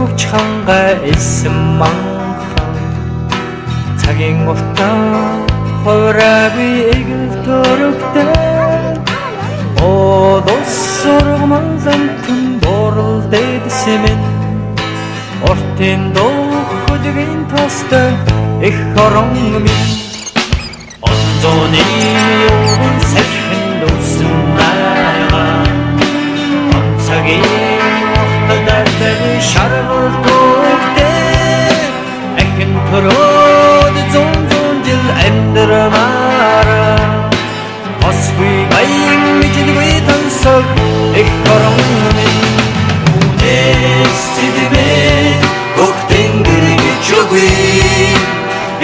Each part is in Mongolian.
Хөвч хангаа элсэн манхан цагийн уртаа хойраагүй эгэл төрөгтэй одос сургаман зантан борол дэдсэмэн ортын дохожгийн тастай их хорон минь онзоны юун сэхэн дүүсэн найга онцагийн Дэрдэн шаргал төгтэй Ахин төрөөд зун жил амьдрамаараа Осгүй гаян мижидгүй тансаг их хорон минь Үнэс цэдэмээ хөхтэн гэргэж үгүй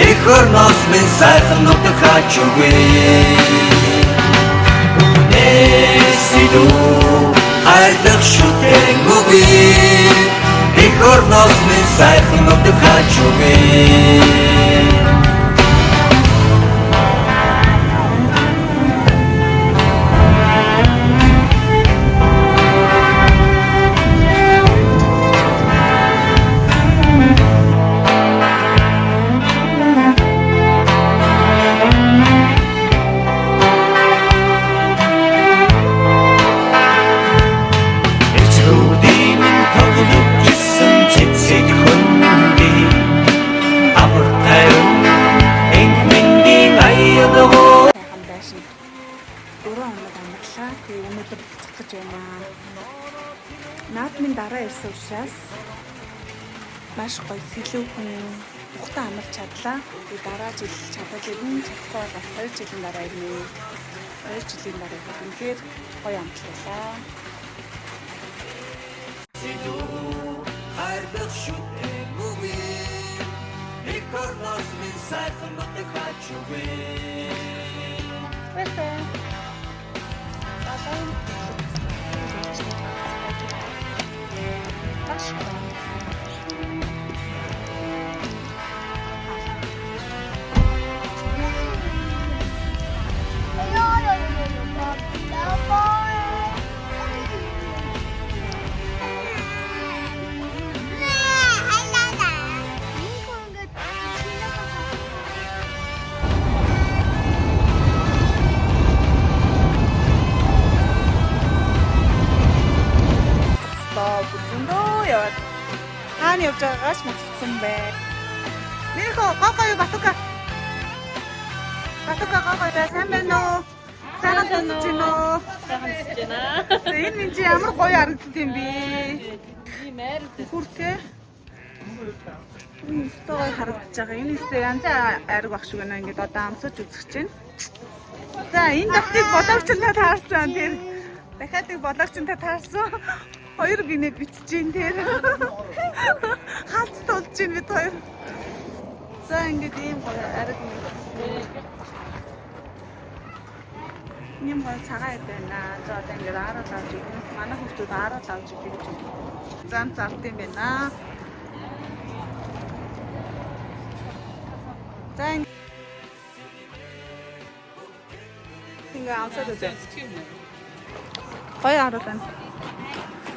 Их орноос минь сайхан нутгаач үгүй Үнэс цэдүү хайрлах шүтэн үгүй Их орноос минь сайхан нутгаач үгүй Наадмын дараа ирсэн учраас маш гоё сэлүүхэн ухтаа амарч чадлаа. Тэгээ дараа жил чадаж ирнэ. Чадахгүй бас 2 жилийн дараа ирнэ. 2 жилийн дараа ирэх үнэхээр гоё амтлаа. Хайрлах шүтэн үгүй. Их орноос минь сайхан нутгаач үгүй. Хаана явж байгаагаас мэдсэн бэ? Нэрхөө гогой батука. Батука гогой сайн байна уу? Сайн байна уу? Энэ минь чи ямар гоё харагдсан юм бэ? Ийм айр хүртээ. Энэ гоё харагдаж байгаа. Энэ ихтэй янз айраг багш байна. Ингээд одоо амсаж үзэх чинь. За энэ давтыг боловчлаа таарсан. Тэр дахиад нэг боловчтой таарсан. Хоёр гинэ биччихин тэр. Хац тулж чинь бид хоёр. За ингээд ийм гоё ариг юм гоё цагаан байна. За одоо ингээд араад авч ирнэ. Манай хүмүүс араад авч ирэх гэж зам зарт юм байна. За ингээд аваад үзье. Гоё араад байна.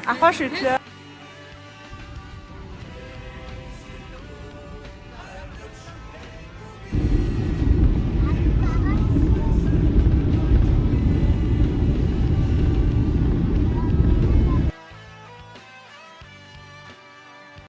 Ахаш ирлээ.